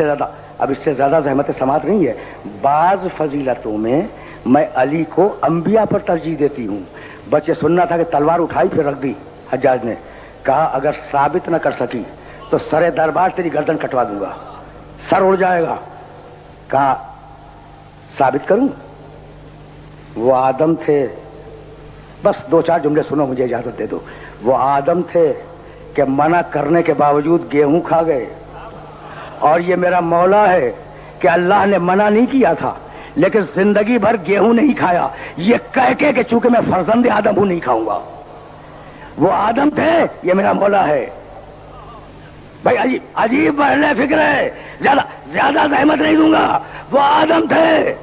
اب اس سے زیادہ زحمت سماعت نہیں ہے. بعض فضیلتوں میں میں علی کو انبیاء پر ترجیح دیتی ہوں. بس یہ سننا تھا کہ تلوار اٹھائی پھر رکھ دی. حجاج نے کہا اگر ثابت نہ کر سکی تو سر دربار تیری گردن کٹوا دوں گا, سر اڑ جائے گا. کہا ثابت کروں؟ وہ آدم تھے, بس دو چار جملے سنو, مجھے اجازت دے دو. وہ آدم تھے کہ منع کرنے کے باوجود گیہوں کھا گئے, اور یہ میرا مولا ہے کہ اللہ نے منع نہیں کیا تھا لیکن زندگی بھر گیہوں نہیں کھایا, یہ کہہ کے کہ چونکہ میں فرزند آدم ہوں نہیں کھاؤں گا. وہ آدم تھے, یہ میرا مولا ہے. بھائی عجیب پہلے فکر ہے, زیادہ زحمت نہیں دوں گا. وہ آدم تھے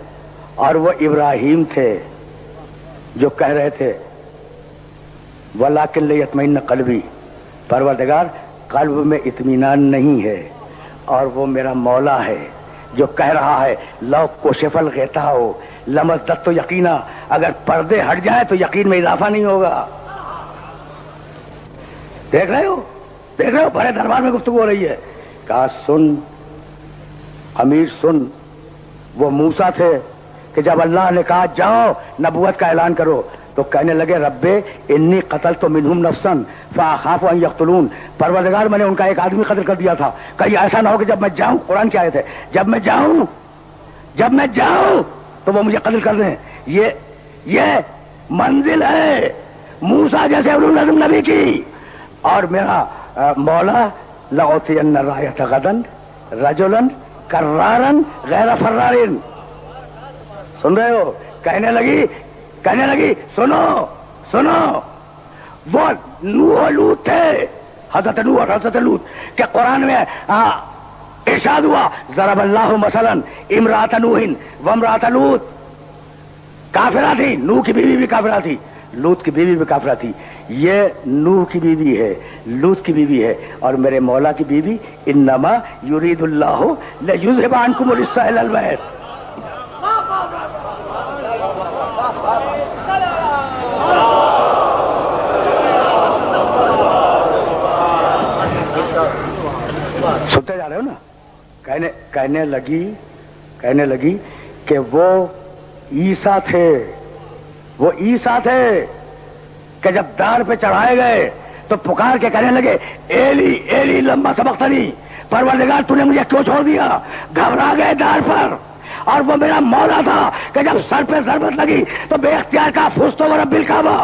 اور وہ ابراہیم تھے جو کہہ رہے تھے وَلَٰكِن لِيَطْمَئِنَّ قَلْبِي, پروردگار قلب میں اطمینان نہیں ہے. اور وہ میرا مولا ہے جو کہہ رہا ہے لو کشف الغطاء لمزددت یقینا, اگر پردے ہٹ جائے تو یقین میں اضافہ نہیں ہوگا. دیکھ رہے ہو بڑے دربار میں گفتگو ہو رہی ہے. کہا سن امیر سن, وہ موسیٰ تھے کہ جب اللہ نے کہا جاؤ نبوت کا اعلان کرو تو کہنے لگے رب انی قتلت منہم نفسا فاخاف ان یقتلون, پروردگار میں نے ان کا ایک آدمی قتل کر دیا تھا, کہیں ایسا نہ ہو کہ جب میں جاؤں, قرآن کی آیت ہے, جب میں جاؤں تو وہ مجھے قتل کر دیں. یہ منزل ہے موسیٰ جیسے اولو العزم نبی کی. اور میرا مولا لأعطین الرایۃ غدا رجلا کرارا غیر فرار. سن رہے ہو؟ کہنے لگی سنو وہ نوح لوط تھے, حضرت نوح اور حضرت لوط کہ قرآن میں ارشاد ہوا ضرب اللہ مثلا امرأۃ نوح وامرأۃ لوط. کافرہ تھی, نوح کی بیوی بھی کافرہ تھی, لوط کی بیوی بھی کافرہ تھی. یہ نوح کی بیوی ہے, لوط کی بیوی ہے, اور میرے مولا کی بیوی انما یرید اللہ لیذھب عنکم الرجس اہل البیت. سنتے جا رہے ہو نا؟ کہنے لگی کہ وہ عیسیٰ تھے کہ جب دار پہ چڑھائے گئے تو پکار کے کہنے لگے ایلی ایلی لما سبقتنی, پروردگار تو نے مجھے کیوں چھوڑ دیا. گھبرا گئے دار پر. اور وہ میرا مولا تھا کہ جب سر پہ ضربت لگی تو بے اختیار کا فزت ورب الکعبہ.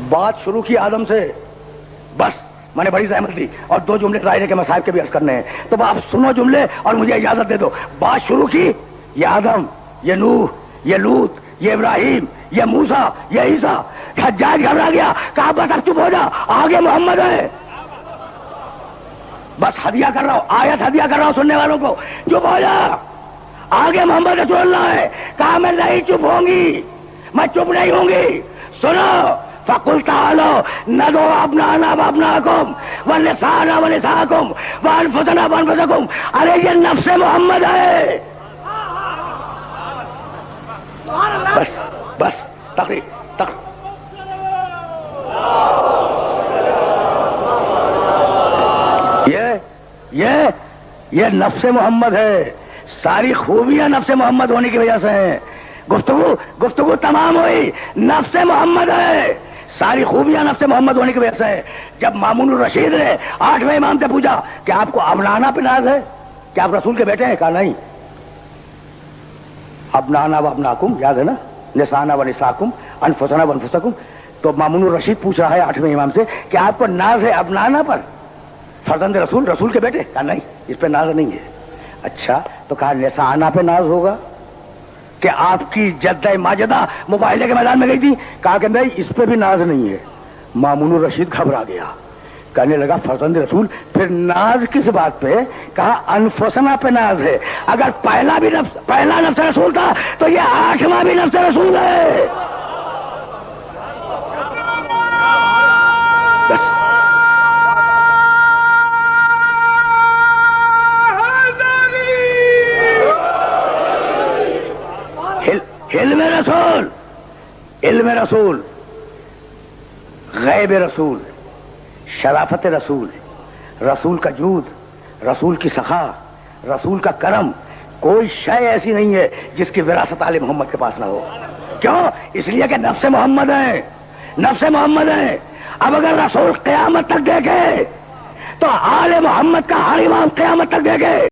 بات شروع کی آدم سے, بس میں نے بڑی زحمت دی اور دو جملے ظاہر ہے کہ مصائب کے بھی عرض کرنے ہیں, تو آپ سنو جملے اور مجھے اجازت دے دو. بات شروع کی, یہ آدم, یہ نوح, یہ لوط, یہ ابراہیم, یہ موسیٰ, یہ عیسیٰ. حجاج گھبرا گیا, کہا بس اب چپ ہو جا, آگے محمد ہے. بس ہدیہ کر رہا ہوں, آیت ہدیہ کر رہا ہوں سننے والوں کو, چپ ہو جا, آگے محمد رسول اللہ ہے. کہا میں نہیں چپ ہوں گی, میں چپ نہیں ہوں گی. سنو فَقُلْ تَعَالَوْا نَدْعُوا أَبْنَاءَنَا وَأَبْنَاءَكُمْ وَنِسَاءَنَا وَنِسَاءَكُمْ وَأَنفُسَنَا وَأَنفُسَكُمْ. ارے یہ نفس محمد ہے. بس تقریر یہ نفس محمد ہے. ساری خوبیاں نفس محمد ہونے کی وجہ سے ہیں. گفتگو تمام ہوئی, نفس محمد ہے. ساری خوبیاں نفس محمد ہونے کی وجہ سے ہے. جب مامون الرشید نے 8ویں امام سے پوچھا کہ آپ کو ابنانا پہ ناز ہے, کیا آپ رسول کے بیٹے ہیں؟ کہا نہیں. ابنانا و ابناکم, یاد ہے نا, نسانا و نساکم انفسنا و انفسکم. تو مامون الرشید پوچھ رہا ہے 8ویں امام سے کہ آپ کو ناز ہے ابنانا پر, فرزند رسول کے بیٹے؟ کہا نہیں, اس پہ ناز نہیں ہے. اچھا, تو کہا نسانا پہ ناز ہوگا کہ آپ کی جدہ ماجدہ مباہلے کے میدان میں گئی تھی؟ کہا کہ نہیں, اس پہ بھی ناز نہیں ہے. مامون الرشید گھبرا گیا, کہنے لگا فرزند رسول پھر ناز کس بات پہ؟ کہا انفسنا پہ ناز ہے. اگر پہلا نفس رسول تھا تو یہ 8واں بھی نفس رسول ہے. بس علم رسول غیب رسول شرافت رسول رسول کا جود، رسول کی سخا، رسول کا کرم، کوئی شے ایسی نہیں ہے جس کی وراثت آل محمد کے پاس نہ ہو. کیوں؟ اس لیے کہ نفس محمد ہے، نفس محمد ہے. اب اگر رسول قیامت تک دیکھے تو آل محمد کا ہر امام قیامت تک دیکھے.